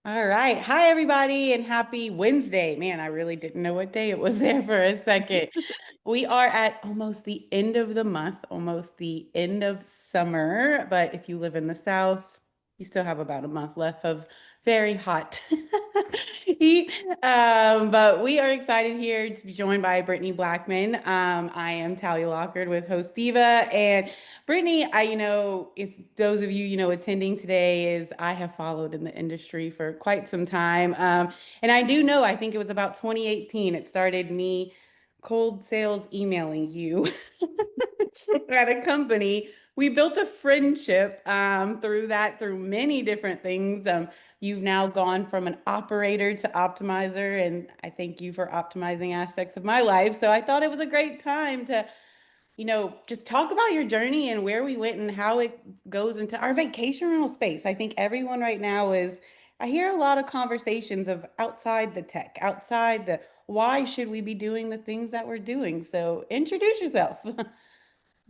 All right. Hi, everybody, and happy Wednesday. Man, I really didn't know what day it was there for a second. We are at almost the end of the month, almost the end of summer. But if you live in the South, you still have about a month left of very hot heat. But we are excited here to be joined by Brittany Blackman. I am Talia Lockard with Hosteeva. And Brittany, if those of you, attending today is I have followed in the industry for quite some time. And I do know, I think it was about 2018, it started me cold sales emailing you at a company. We built a friendship through many different things. You've now gone from an operator to optimizer, and I thank you for optimizing aspects of my life. So I thought it was a great time to just talk about your journey and where we went and how it goes into our vacation rental space. I think everyone right now I hear a lot of conversations of outside the tech, outside the why should we be doing the things that we're doing? So introduce yourself.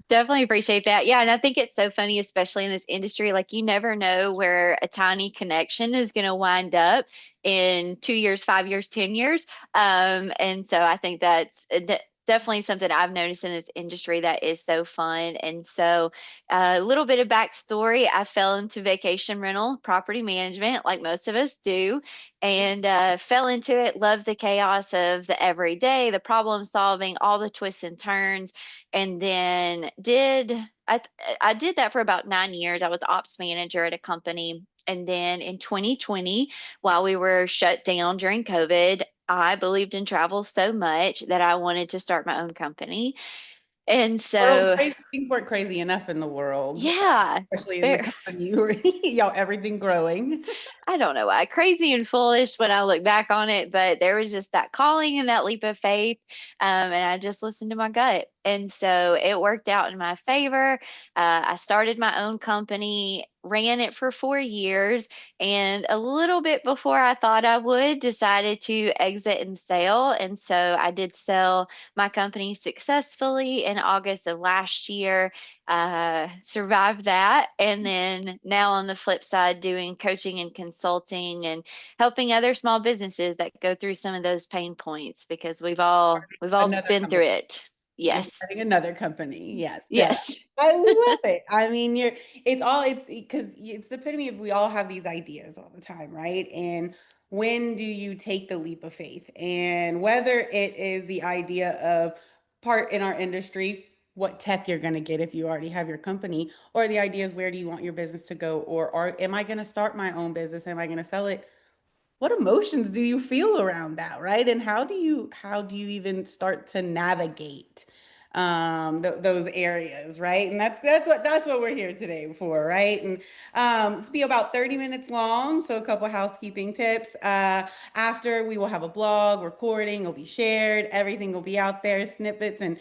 Definitely appreciate that. Yeah, and I think it's so funny, especially in this industry. Like, you never know where a tiny connection is going to wind up in 2 years, 5 years, 10 years. And so I think that's definitely something I've noticed in this industry that is so fun. And so, a little bit of backstory, I fell into vacation rental property management, like most of us do, and fell into it, loved the chaos of the everyday, the problem solving, all the twists and turns, and then I did that for about 9 years. I was ops manager at a company. And then in 2020, while we were shut down during COVID, I believed in travel so much that I wanted to start my own company. And World so, crazy things weren't crazy enough in the world, yeah, especially in the ver- company you were, everything growing. I don't know why, crazy and foolish when I look back on it, but there was just that calling and that leap of faith. And I just listened to my gut. And so it worked out in my favor. I started my own company, ran it for 4 years, and a little bit before I thought I would, decided to exit and sell. And so I did sell my company successfully in August of last year, survived that. And then now on the flip side, doing coaching and consulting and helping other small businesses that go through some of those pain points because we've all Another been through company. it. You're Yes. starting another company. Yes. Yeah. Yes. I love it. I mean, it's because it's the epitome of we all have these ideas all the time, right? And when do you take the leap of faith? And whether it is the idea of part in our industry, what tech you're going to get if you already have your company, or the idea is where do you want your business to go? Am I going to start my own business? Am I going to sell it? What emotions do you feel around that, right? And how do you even start to navigate those areas, right? And that's what we're here today for, right? And it's be about 30 minutes long, so a couple housekeeping tips. After we will have a blog recording, will be shared, everything will be out there, snippets and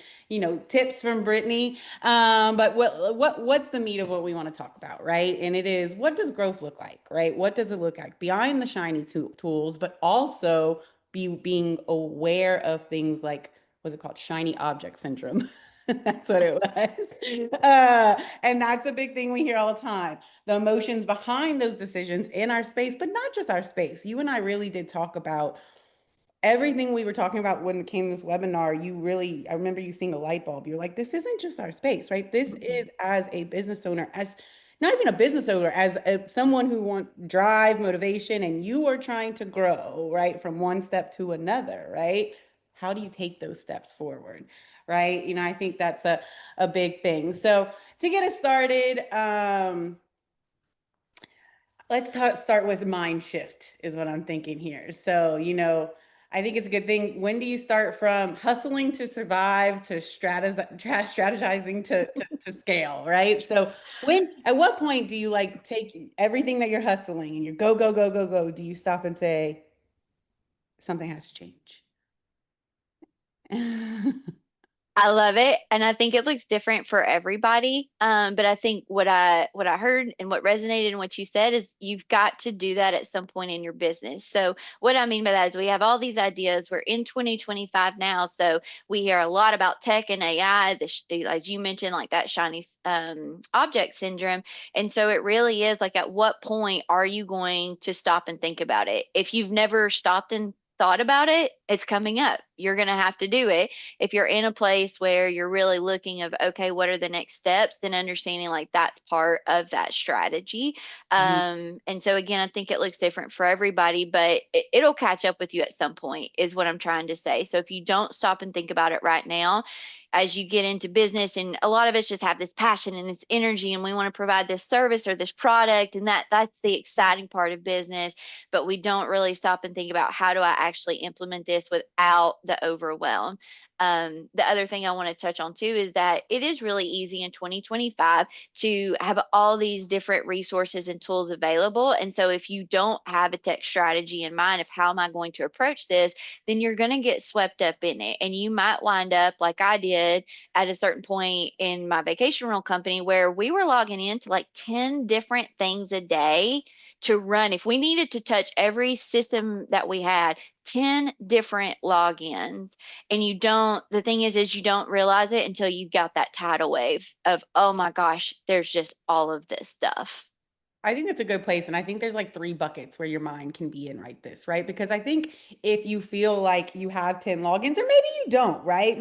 tips from Brittany. But what's the meat of what we want to talk about, right? And it is, what does growth look like, right? What does it look like behind the shiny tools, but also being aware of things like, what's it called, shiny object syndrome. That's what it was. And that's a big thing we hear all the time. The emotions behind those decisions in our space, but not just our space. You and I really did talk about everything we were talking about when it came to this webinar. I remember you seeing a light bulb. You're like, this isn't just our space, right? This Mhm. is as a business owner, as not even a business owner, as someone who wants drive, motivation, and you are trying to grow, right? From one step to another, right? How do you take those steps forward, right? I think that's a big thing. So to get us started, start with mind shift is what I'm thinking here. So, I think it's a good thing. When do you start from hustling to survive to strategizing to scale, right? So, at what point do you like take everything that you're hustling and you go, go, go, go, go? Do you stop and say something has to change? I love it, and I think it looks different for everybody. But I think what I heard and what resonated in what you said is you've got to do that at some point in your business. So what I mean by that is we have all these ideas. We're in 2025 now, so we hear a lot about tech and AI. As you mentioned, like that shiny object syndrome, and so it really is like, at what point are you going to stop and think about it? If you've never stopped and thought about it, it's coming up. You're going to have to do it. If you're in a place where you're really looking of, okay, what are the next steps, then understanding like that's part of that strategy. Mhm. And so again, I think it looks different for everybody, but it'll catch up with you at some point is what I'm trying to say. So if you don't stop and think about it right now, as you get into business, and a lot of us just have this passion and this energy, and we want to provide this service or this product, and that's the exciting part of business, but we don't really stop and think about, how do I actually implement this without the overwhelm? The other thing I want to touch on too is that it is really easy in 2025 to have all these different resources and tools available. And so if you don't have a tech strategy in mind of how am I going to approach this, then you're going to get swept up in it. And you might wind up like I did at a certain point in my vacation rental company, where we were logging into like 10 different things a day to run. If we needed to touch every system that we had, 10 different logins. And the thing is you don't realize it until you've got that tidal wave of, oh my gosh, there's just all of this stuff. I think that's a good place. And I think there's like three buckets where your mind can be in right this, right? Because I think if you feel like you have 10 logins, or maybe you don't, right?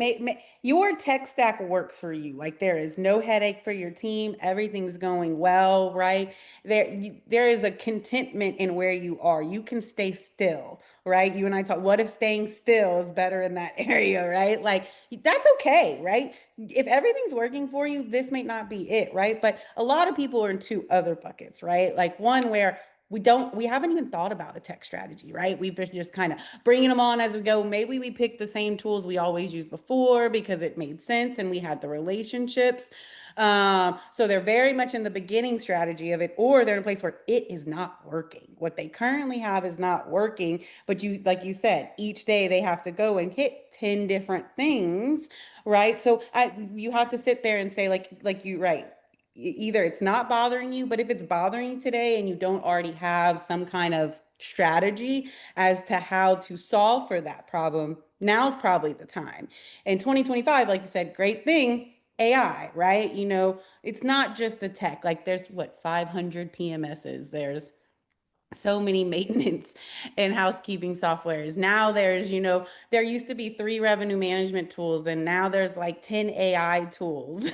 Your tech stack works for you. Like there is no headache for your team. Everything's going well, right? There is a contentment in where you are. You can stay still, right? You and I talk, what if staying still is better in that area, right? Like that's okay, right? If everything's working for you, this may not be it, right? But a lot of people are in two other buckets, right? Like one where we haven't even thought about a tech strategy, right? We've been just kind of bringing them on as we go. Maybe we picked the same tools we always used before because it made sense and we had the relationships. So they're very much in the beginning strategy of it, or they're in a place where it is not working. What they currently have is not working, but like you said, each day they have to go and hit 10 different things, right? So you have to sit there and say, like you, right. Either it's not bothering you, but if it's bothering you today and you don't already have some kind of strategy as to how to solve for that problem, now's probably the time. In 2025, like you said, great thing, AI, right? It's not just the tech. Like there's what, 500 PMSs. There's so many maintenance and housekeeping softwares. Now there used to be three revenue management tools, and now there's like 10 AI tools,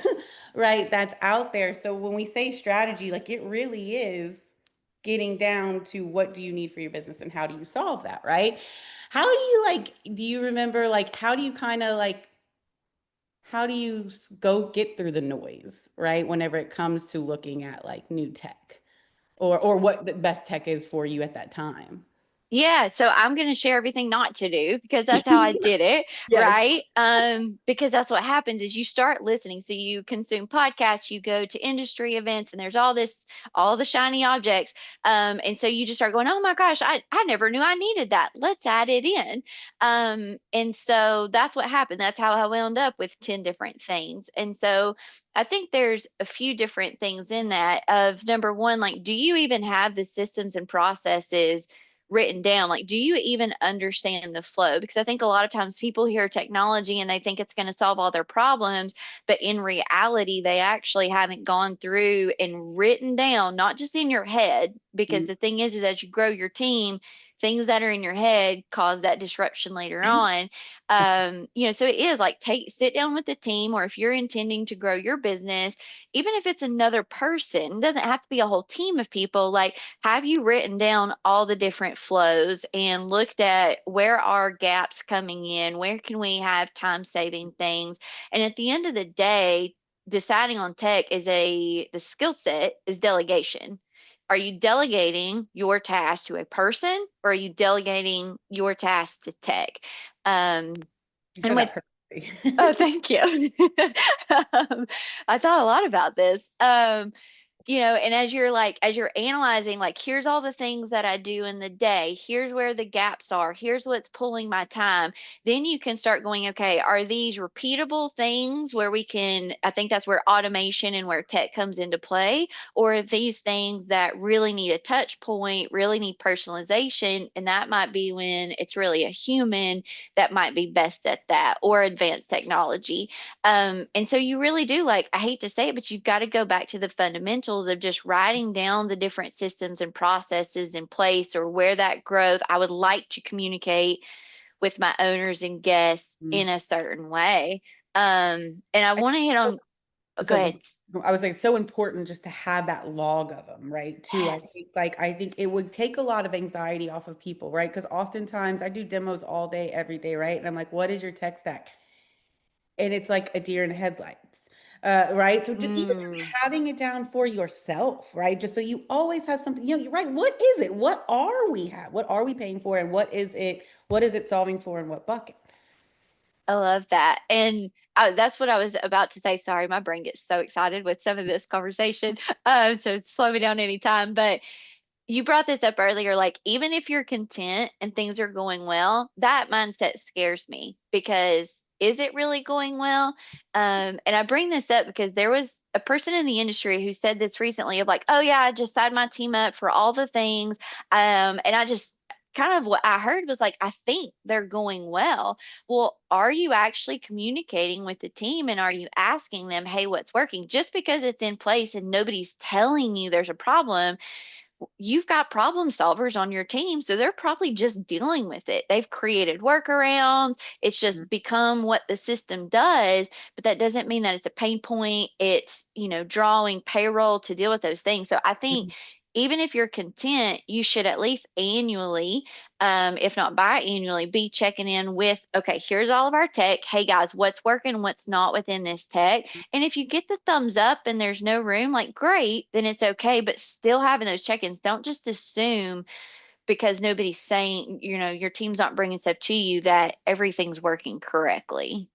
right? That's out there. So when we say strategy, like it really is getting down to what do you need for your business and how do you solve that, right? Do you remember, like, how do you kind of like, how do you go get through the noise, right? Whenever it comes to looking at like new tech or what the best tech is for you at that time. Yeah, so I'm going to share everything not to do because that's how I did it, Yes. right? Because that's what happens is you start listening. So you consume podcasts, you go to industry events, and there's all the shiny objects. And so you just start going, oh my gosh, I never knew I needed that. Let's add it in. And so that's what happened. That's how I wound up with 10 different things. And so I think there's a few different things in that of number one, like, do you even have the systems and processes written down? Like, do you even understand the flow? Because I think a lot of times people hear technology and they think it's going to solve all their problems, but in reality, they actually haven't gone through and written down, not just in your head, because Mhm. the thing is as you grow your team, things that are in your head cause that disruption later on. So it is like sit down with the team, or if you're intending to grow your business, even if it's another person, it doesn't have to be a whole team of people. Like, have you written down all the different flows and looked at where are gaps coming in? Where can we have time saving things? And at the end of the day, deciding on tech the skill set is delegation. Are you delegating your task to a person, or are you delegating your task to tech? Um, You and said with that perfectly. Oh, thank you. I thought a lot about this. and as you're analyzing, like, here's all the things that I do in the day, here's where the gaps are, here's what's pulling my time. Then you can start going, okay, are these repeatable things where I think that's where automation and where tech comes into play, or are these things that really need a touch point, really need personalization, and that might be when it's really a human that might be best at that, or advanced technology. And so you really do, like, I hate to say it, but you've got to go back to the fundamentals of just writing down the different systems and processes in place, or where that growth, I would like to communicate with my owners and guests Mm. in a certain way. And I I want to hit on, oh, go so ahead. I was like, it's so important just to have that log of them, right? Too. I Yes. think like I think it would take a lot of anxiety off of people, right? Because oftentimes I do demos all day, every day, right? And I'm like, what is your tech stack? And it's like a deer in the headlights. Right. So just even Mm, having it down for yourself, right? Just so you always have something, you're right. What is it? What are we have? What are we paying for? And what is it solving for in what bucket? I love that. And that's what I was about to say. Sorry, my brain gets so excited with some of this conversation. So slow me down anytime. But you brought this up earlier, like, even if you're content and things are going well, that mindset scares me, because is it really going well? And I bring this up because there was a person in the industry who said this recently of like, oh yeah, I just signed my team up for all the things. And I just kind of, what I heard was like, I think they're going well. Well, are you actually communicating with the team, and are you asking them, hey, what's working? Just because it's in place and nobody's telling you there's a problem, you've got problem solvers on your team, so they're probably just dealing with it. They've created workarounds. It's just become what the system does, but that doesn't mean that it's a pain point. It's, drawing payroll to deal with those things. So I think even if you're content, you should at least annually, if not biannually, be checking in with, okay, here's all of our tech. Hey guys, what's working, what's not within this tech? And if you get the thumbs up and there's no room, like, great, then it's okay. But still having those check ins, don't just assume because nobody's saying, your team's not bringing stuff to you, that everything's working correctly.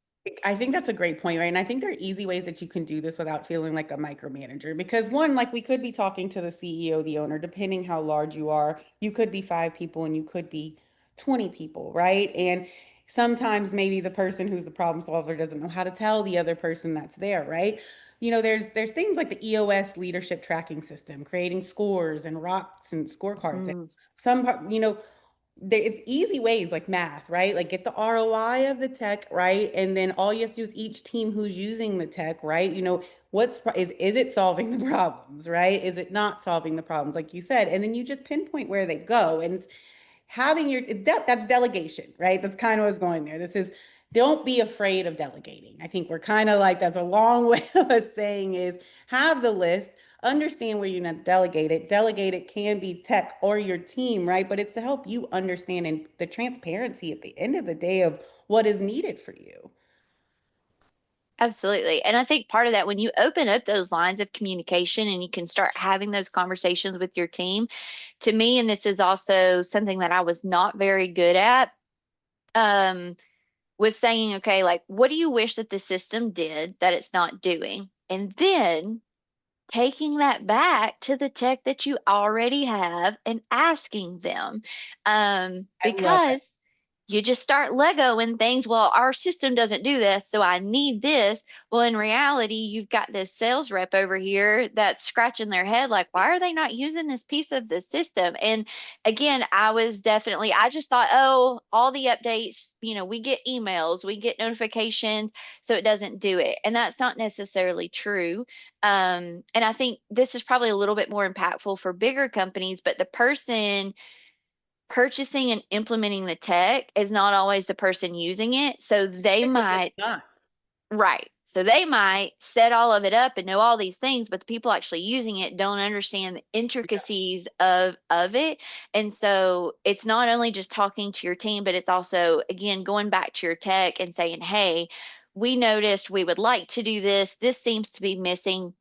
I think that's a great point, right? And I think there are easy ways that you can do this without feeling like a micromanager. Because one, like we could be talking to the CEO, the owner, depending how large you are. You could be 5 people and you could be 20 people, right? And sometimes maybe the person who's the problem solver doesn't know how to tell the other person that's there, right? There's things like the EOS leadership tracking system, creating scores and rocks and scorecards. And Mm, it's easy ways like math, right? Like get the ROI of the tech, right? And then all you have to do is each team who's using the tech, right? Is it solving the problems, right? Is it not solving the problems, like you said? And then you just pinpoint where they go. And that's delegation, right? That's kind of what's going there. This is don't be afraid of delegating. I think we're kind of like that's a long way of us saying is have the list, understand where you're not delegate it. Delegate it can be tech or your team, right? But it's to help you understand and the transparency at the end of the day of what is needed for you. absolutely. And I think part of that, when you open up those lines of communication and you can start having those conversations with your team, to me, and this is also something that I was not very good at, um, was saying, okay, like, what do you wish that the system did that it's not doing? And then taking that back to the tech that you already have and asking them. I love that. Because you just start Legoing things. Well, our system doesn't do this, so I need this. Well, in reality, you've got this sales rep over here that's scratching their head, like, why are they not using this piece of the system? And again, I just thought, oh, all the updates, we get emails, we get notifications, so it doesn't do it. And that's not necessarily true. And I think this is probably a little bit more impactful for bigger companies, but the person purchasing and implementing the tech is not always the person using it. So they Typically, it's might, not. right. So they might set all of it up and know all these things, but the people actually using it don't understand the intricacies of it. And so it's not only just talking to your team, but it's also, again, going back to your tech and saying, hey, we noticed we would like to do this. This seems to be missing.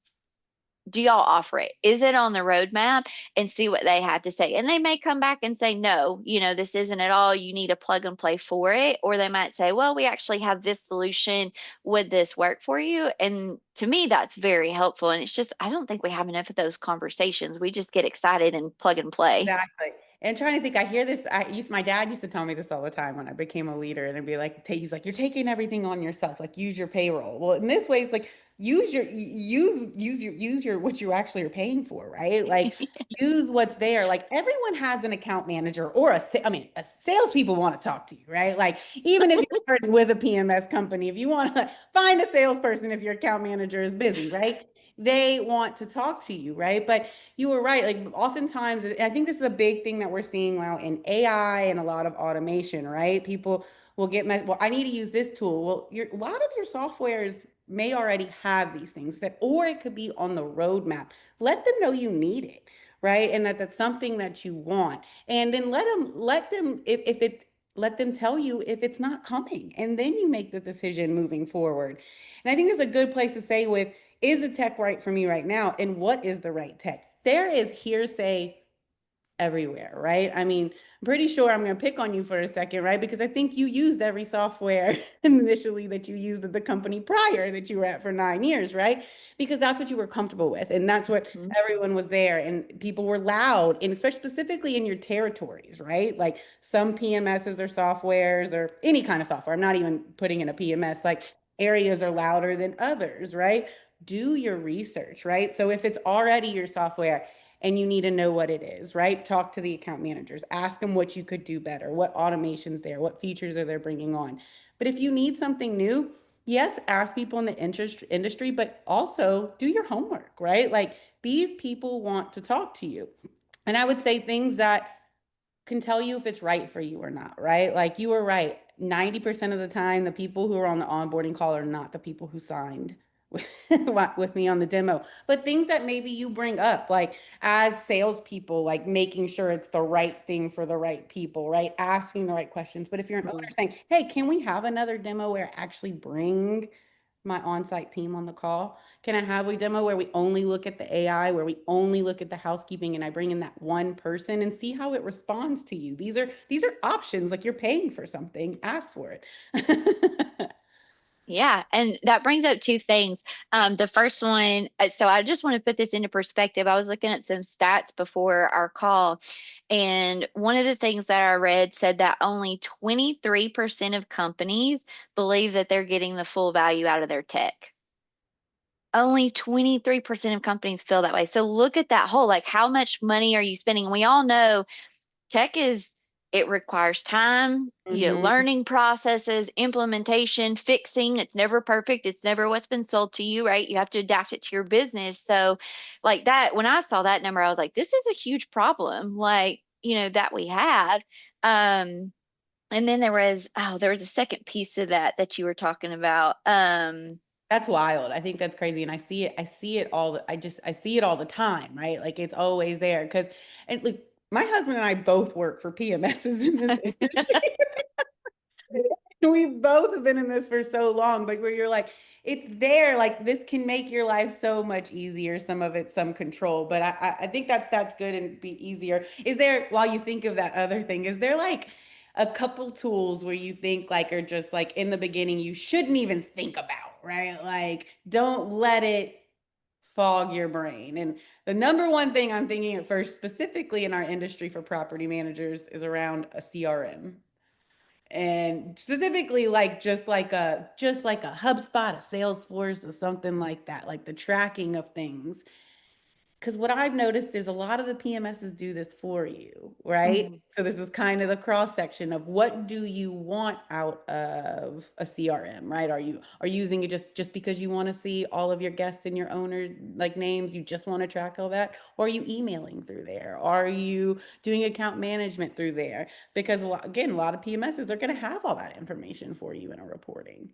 do y'all offer it? Is it on the roadmap? And see what they have to say. And they may come back and say, no, this isn't at all. You need a plug and play for it. Or they might say, well, we actually have this solution. Would this work for you? And to me, that's very helpful. And it's just, I don't think we have enough of those conversations. We just get excited and plug and play. Exactly. And trying to think, I hear this. My dad used to tell me this all the time when I became a leader, and it'd be like, he's like, you're taking everything on yourself. Like, use your payroll. Well, in this way, it's like use your what you actually are paying for, right? Like, use what's there. Like, everyone has an account manager or a salespeople want to talk to you, right? Like, even if you're working with a PMS company, if you want to find a salesperson, if your account manager is busy, right? They want to talk to you, right? But you were right. Like oftentimes, I think this is a big thing that we're seeing now in AI and a lot of automation, right? People will well, I need to use this tool. Well, a lot of your softwares may already have these things that, or it could be on the roadmap. Let them know you need it, right? And that's something that you want. And then let them tell you if it's not coming. And then you make the decision moving forward. And I think it's a good place to say with, is the tech right for me right now? And what is the right tech? There is hearsay everywhere, right? I mean, I'm pretty sure I'm going to pick on you for a second, right? Because I think you used every software initially that you used at the company prior that you were at for 9 years, right? Because that's what you were comfortable with. And that's what Mhm. everyone was there. And people were loud, and especially specifically in your territories, right? Like some PMSs or softwares or any kind of software. I'm not even putting in a PMS, like areas are louder than others, right? Do your research, right? So if it's already your software, and you need to know what it is, right? Talk to the account managers, ask them what you could do better, what automations there, what features are they bringing on. But if you need something new, yes, ask people in the industry, but also do your homework, right? Like these people want to talk to you. And I would say things that can tell you if it's right for you or not, right? Like you were right. 90% of the time, the people who are on the onboarding call are not the people who signed with, with me on the demo. But things that maybe you bring up, like as salespeople, like making sure it's the right thing for the right people, right? Asking the right questions. But if you're an owner Mhm. saying, hey, can we have another demo where I actually bring my on-site team on the call? Can I have a demo where we only look at the AI, where we only look at the housekeeping, and I bring in that one person and see how it responds to you? These are options. Like you're paying for something, ask for it. Yeah, and that brings up two things. The first one, so I just want to put this into perspective. I was looking at some stats before our call, and one of the things that I read said that only 23% of companies believe that they're getting the full value out of their tech. Only 23% of companies feel that way. So look at that whole, like, how much money are you spending? And we all know tech is, it requires time, Hmm. learning processes, implementation, fixing. It's never perfect. It's never what's been sold to you, right? You have to adapt it to your business. So like that, when I saw that number, I was like, this is a huge problem, like, that we have. Um, and then there was a second piece of that you were talking about. That's wild. I think that's crazy. And I see it all. I see it all the time, right? Like it's always there. And like my husband and I both work for PMSs in this industry. We both have been in this for so long, but where you're like, it's there, like this can make your life so much easier. Some of it, some control, but I think that's good and be easier. Is there, while you think of that other thing, is there like a couple tools where you think like are just like in the beginning you shouldn't even think about, right? Like don't let it fog your brain. And the number one thing I'm thinking at first, specifically in our industry for property managers, is around a CRM, and specifically like just like a HubSpot, a Salesforce, or something like that, like the tracking of things. Because what I've noticed is a lot of the PMSs do this for you, right? Mhm. So this is kind of the cross section of what do you want out of a CRM, right? Are you using it just because you want to see all of your guests and your owner like names, you just want to track all that? Or are you emailing through there? Are you doing account management through there? Because again, a lot of PMSs are going to have all that information for you in a reporting.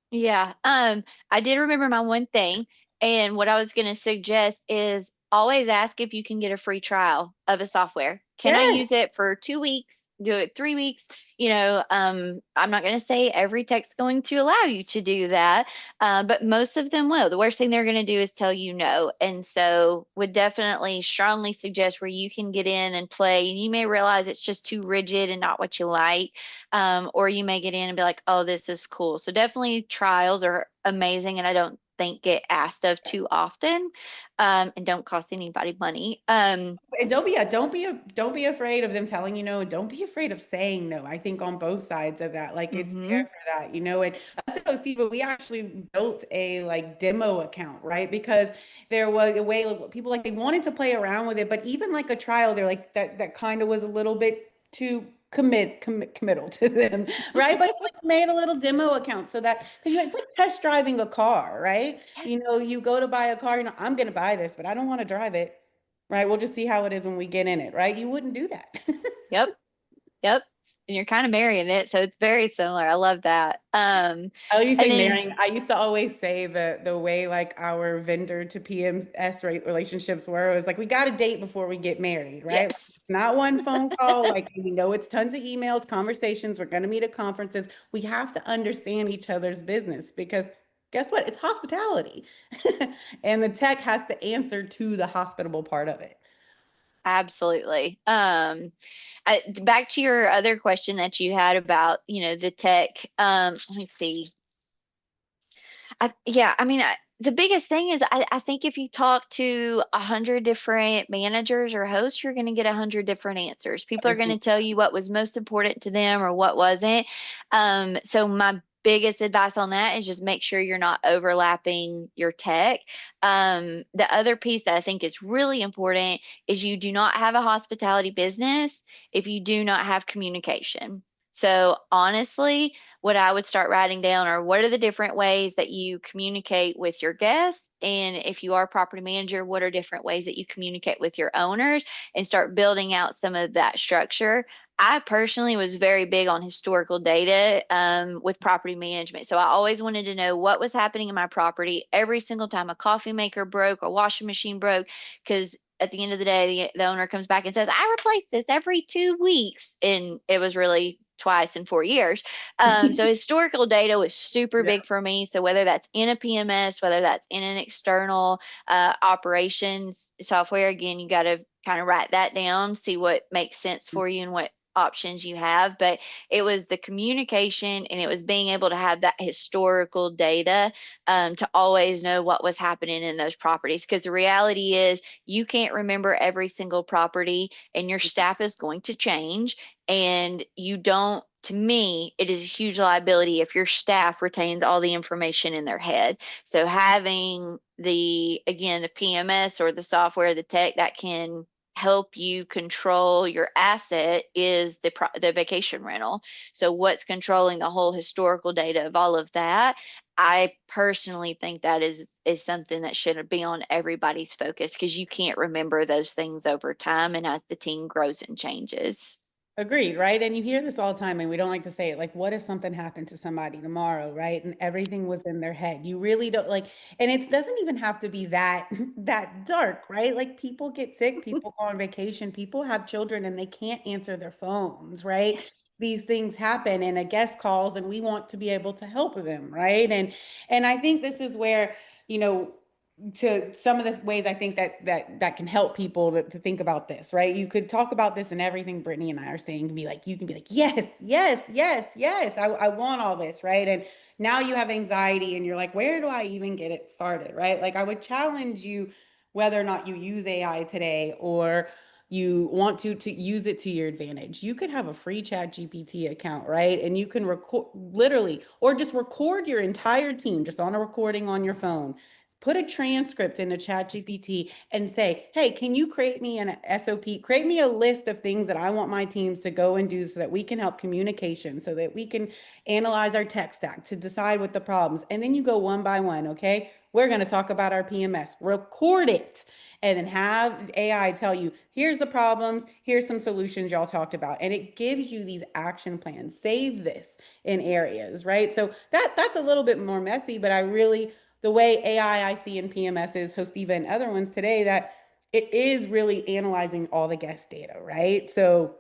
Yeah. I did remember my one thing, and what I was going to suggest is always ask if you can get a free trial of a software. Can I Yes. use it for 2 weeks? Do it 3 weeks? I'm not going to say every tech's going to allow you to do that, but most of them will. The worst thing they're going to do is tell you no. And so would definitely strongly suggest where you can get in and play. And you may realize it's just too rigid and not what you like. Or you may get in and be like, oh, this is cool. So definitely trials are amazing. And I don't think get asked of too often, and don't cost anybody money. And don't be afraid of them telling you no. Don't be afraid of saying no. I think on both sides of that, like it's there Mhm. for that, you know. And us at Hosteeva, we actually built a like demo account, right? Because there was a way people like they wanted to play around with it, but even like a trial, they're like that kind of was a little bit too committal to them, right? But like made a little demo account so that because it's like test driving a car, right? You know, you go to buy a car, you know, I'm gonna buy this, but I don't want to drive it. Right. We'll just see how it is when we get in it. Right. You wouldn't do that. Yep. Yep. And you're kind of marrying it, so it's very similar. I love that. I used to And say then marrying. I used to always say the way like our vendor to PMS relationships were, it was like we got a date before we get married, right? yes, Not one phone call. Like we know it's tons of emails, conversations. We're going to meet at conferences. We have to understand each other's business because guess what? It's hospitality, and the tech has to answer to the hospitable part of it. absolutely. Back to your other question that you had about, the tech. Let me see. Yeah, I mean, the biggest thing is I think if you talk to 100 different managers or hosts, you're going to get 100 different answers. People are going to Everything. tell you what was most important to them or what wasn't. So my biggest advice on that is just make sure you're not overlapping your tech. The other piece that I think is really important is you do not have a hospitality business if you do not have communication. So honestly, what I would start writing down are what are the different ways that you communicate with your guests? And if you are a property manager, what are different ways that you communicate with your owners and start building out some of that structure? I personally was very big on historical data with property management. So I always wanted to know what was happening in my property every single time a coffee maker broke or washing machine broke, because at the end of the day, the owner comes back and says, I replace this every 2 weeks. And it was really twice in 4 years. So historical data was super Yeah. big for me. So whether that's in a PMS, whether that's in an external operations software, again, you got to kind of write that down, see what makes sense for you and what options you have. But it was the communication and it was being able to have that historical data, to always know what was happening in those properties. Because the reality is you can't remember every single property and your staff is going to change, and you don't, to me, it is a huge liability if your staff retains all the information in their head. So having again, the PMS or the software, the tech that can help you control your asset is the vacation rental. So what's controlling the whole historical data of all of that? I personally think that is something that should be on everybody's focus, because you can't remember those things over time and as the team grows and changes. Agreed, right? And you hear this all the time, and we don't like to say it. Like, what if something happened to somebody tomorrow, right? And everything was in their head. You really don't like, and it doesn't even have to be that that dark, right? Like people get sick, people go on vacation, people have children and they can't answer their phones, right? Yes. These things happen, and a guest calls, and we want to be able to help them, right? And I think this is where, you know, to some of the ways I think that can help people to think about this, right? You could talk about this and everything Brittany and I are saying can be like, you can be like, yes, yes, yes, yes, I want all this, right? And now you have anxiety and you're like, where do I even get it started, right? Like I would challenge you whether or not you use AI today or you want to use it to your advantage. You could have a free chat GPT account, right? And you can record literally or just record your entire team just on a recording on your phone, put a transcript into ChatGPT and say, hey, can you create me an SOP? Create me a list of things that I want my teams to go and do so that we can help communication, so that we can analyze our tech stack to decide what the problems. And then you go one by one, okay? We're going to talk about our PMS. Record it and then have AI tell you, here's the problems, here's some solutions y'all talked about. And it gives you these action plans. Save this in areas, right? So that's a little bit more messy, but I really the way AI I see in PMSs, Hosteeva and other ones today that it is really analyzing all the guest data, right? So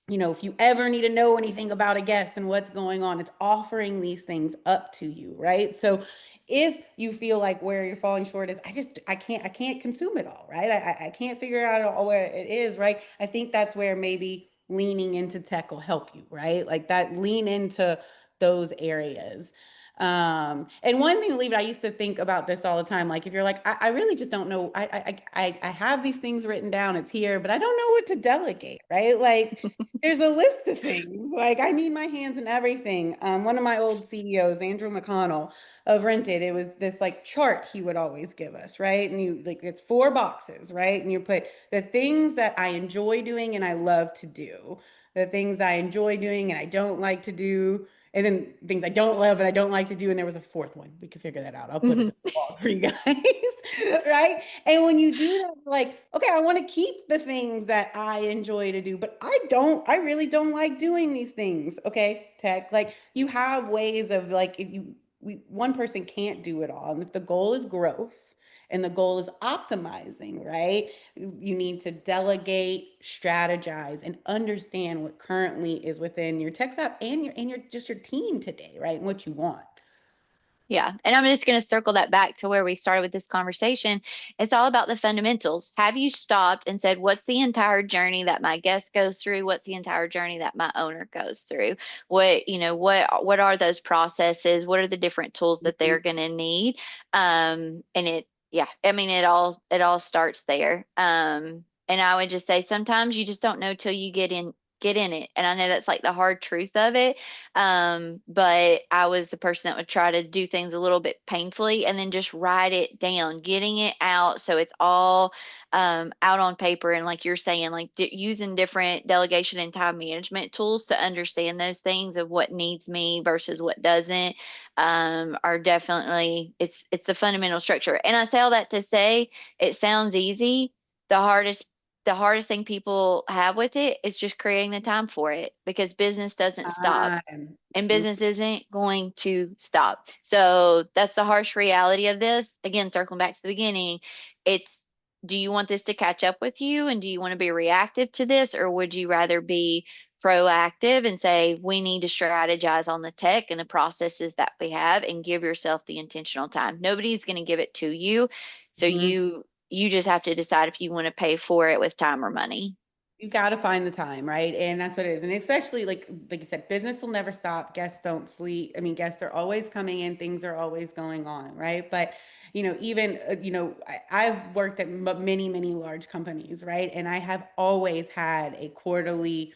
if you ever need to know anything about a guest and what's going on, it's offering these things up to you, right? So if you feel like where you're falling short is, I can't consume it all, right? I can't figure out all where it is, right? I think that's where maybe leaning into tech will help you, right? Like that, lean into those areas. And one thing, leave it, I used to think about this all the time. Like if you're like, I really just don't know. I have these things written down, it's here, but I don't know what to delegate, right? Like there's a list of things. Like I need my hands in everything. One of my old CEOs, Andrew McConnell of Rented, it was this like chart he would always give us, right? And you like it's 4 boxes, right? And you put the things that I enjoy doing and I love to do, the things I enjoy doing and I don't like to do, and then things I don't love and I don't like to do. And there was a fourth one. We could figure that out. I'll put it in Mhm. the blog for you guys. Right. And when you do that, like, okay, I want to keep the things that I enjoy to do, but I really don't like doing these things. Okay, tech, like you have ways of like, if you, one person can't do it all. And if the goal is growth and the goal is optimizing, right? You need to delegate, strategize, and understand what currently is within your tech stack and your just your team today, right? And what you want. Yeah. And I'm just going to circle that back to where we started with this conversation. It's all about the fundamentals. Have you stopped and said, what's the entire journey that my guest goes through? What's the entire journey that my owner goes through? What are those processes? What are the different tools that they're Mhm. going to need? And yeah, I mean, it all starts there. And I would just say sometimes you just don't know till you get in it. And I know that's like the hard truth of it. But I was the person that would try to do things a little bit painfully and then just write it down, getting it out so it's all out on paper. And like you're saying, like using different delegation and time management tools to understand those things of what needs me versus what doesn't, are definitely it's the fundamental structure. And I say all that to say it sounds easy. The hardest the hardest thing people have with it is just creating the time for it because business doesn't stop Time. and business isn't going to stop. So that's the harsh reality of this. Again, circling back to the beginning, it's do you want this to catch up with you and do you want to be reactive to this or would you rather be proactive and say we need to strategize on the tech and the processes that we have and give yourself the intentional time. Nobody's going to give it to you. So Mhm. you just have to decide if you want to pay for it with time or money. You got to find the time, right? And that's what it is. And especially like you said, business will never stop. Guests don't sleep. I mean, guests are always coming in, things are always going on, right? But even I've worked at many large companies, right? And I have always had a quarterly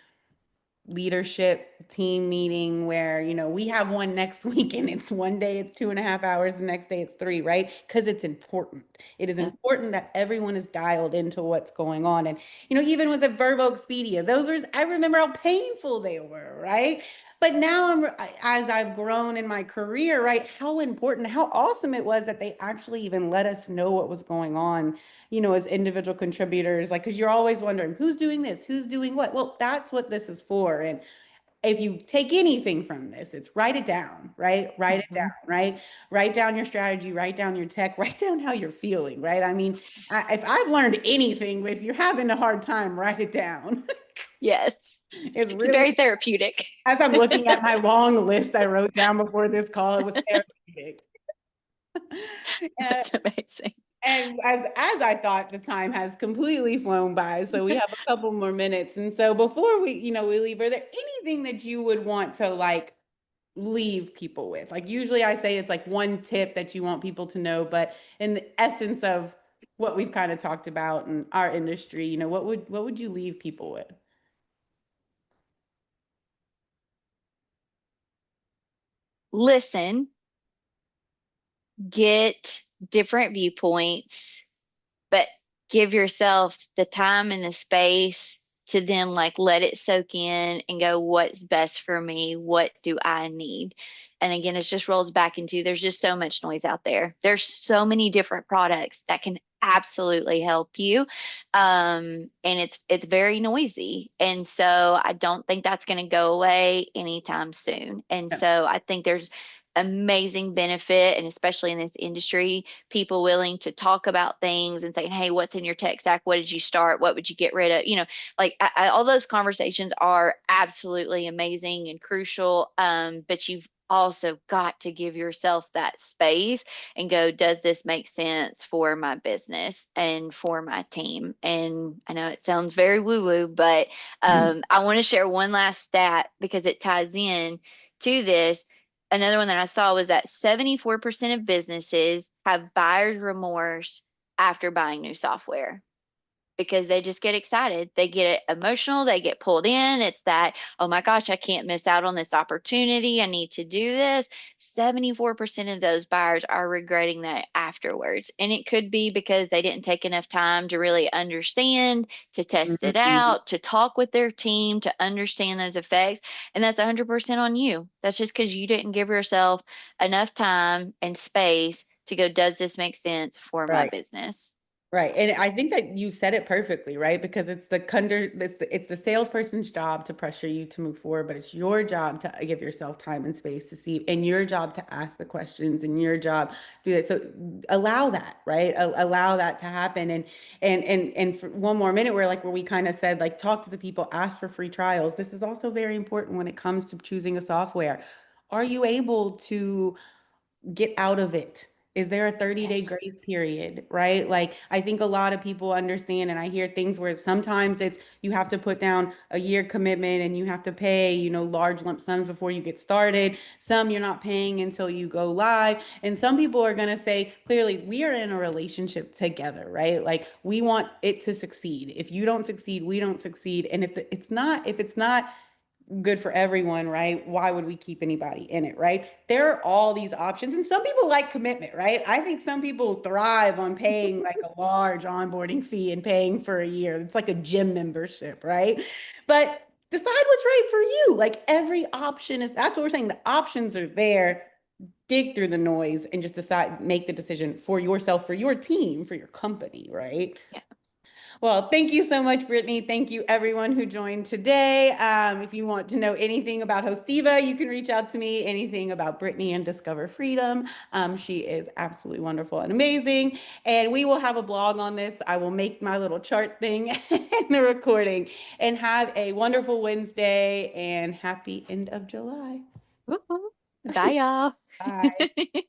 leadership team meeting where we have one next week and it's one day it's 2.5 hours, the next day it's three, right? Because it's important. It is Yeah. important that everyone is dialed into what's going on. And even was at Verbo Expedia, those were, I remember how painful they were, right? But now as I've grown in my career, right, how important, how awesome it was that they actually even let us know what was going on, as individual contributors, like, because you're always wondering who's doing this, who's doing what. Well, that's what this is for. And if you take anything from this, it's write it down, right? Write it down, Mhm. right? Write down your strategy, write down your tech, write down how you're feeling, right? I mean, if I've learned anything, if you're having a hard time, write it down. Yes. It's It's really, very therapeutic. as I'm looking at my long list I wrote down before this call, it was therapeutic. That's amazing. And as I thought, the time has completely flown by. So we have a couple more minutes. And so before we leave, are there anything that you would want to like leave people with? Like usually I say it's like one tip that you want people to know, but in the essence of what we've kind of talked about in our industry, what would you leave people with? Listen, get different viewpoints, but give yourself the time and the space to then like let it soak in and go, what's best for me? What do I need? And again, it just rolls back into there's just so much noise out there. There's so many different products that can absolutely help you. And it's very noisy. And so I don't think that's going to go away anytime soon. And Yeah. so I think there's amazing benefit, and especially in this industry, people willing to talk about things and saying, "Hey, what's in your tech stack? What did you start? What would you get rid of?" Like all those conversations are absolutely amazing and crucial. But you've also got to give yourself that space and go, does this make sense for my business and for my team? And I know it sounds very woo woo, but I want to share one last stat because it ties in to this. Another one that I saw was that 74% of businesses have buyer's remorse after buying new software because they just get excited. They get emotional, they get pulled in. It's that, oh my gosh, I can't miss out on this opportunity. I need to do this. 74% of those buyers are regretting that afterwards. And it could be because they didn't take enough time to really understand, to test it Mhm. out, to talk with their team, to understand those effects. And that's 100% on you. That's just because you didn't give yourself enough time and space to go, does this make sense for my Right. business? Right. And I think that you said it perfectly, right? Because it's the salesperson's job to pressure you to move forward, but it's your job to give yourself time and space to see, and your job to ask the questions, and your job to do that. So allow that, right? Allow that to happen. And for one more minute, where we kind of said, like, talk to the people, ask for free trials. This is also very important when it comes to choosing a software. Are you able to get out of it? Is there a 30-day Yes. grace period, right? Like, I think a lot of people understand, and I hear things where sometimes it's you have to put down a year commitment and you have to pay, large lump sums before you get started. Some you're not paying until you go live. And some people are going to say, clearly, we are in a relationship together, right? Like, we want it to succeed. If you don't succeed, we don't succeed. And if it's not good for everyone, right? Why would we keep anybody in it, right? There are all these options. And some people like commitment, right? I think some people thrive on paying like a large onboarding fee and paying for a year. It's like a gym membership, right? But decide what's right for you. Like, every option that's what we're saying. The options are there. Dig through the noise and just decide, make the decision for yourself, for your team, for your company, right? Yeah. Well, thank you so much, Brittany. Thank you, everyone who joined today. If you want to know anything about Hosteeva, you can reach out to me. Anything about Brittany and Discover Freedom. She is absolutely wonderful and amazing. And we will have a blog on this. I will make my little chart thing in the recording. And have a wonderful Wednesday and happy end of July. Woo-hoo. Bye, y'all. Bye.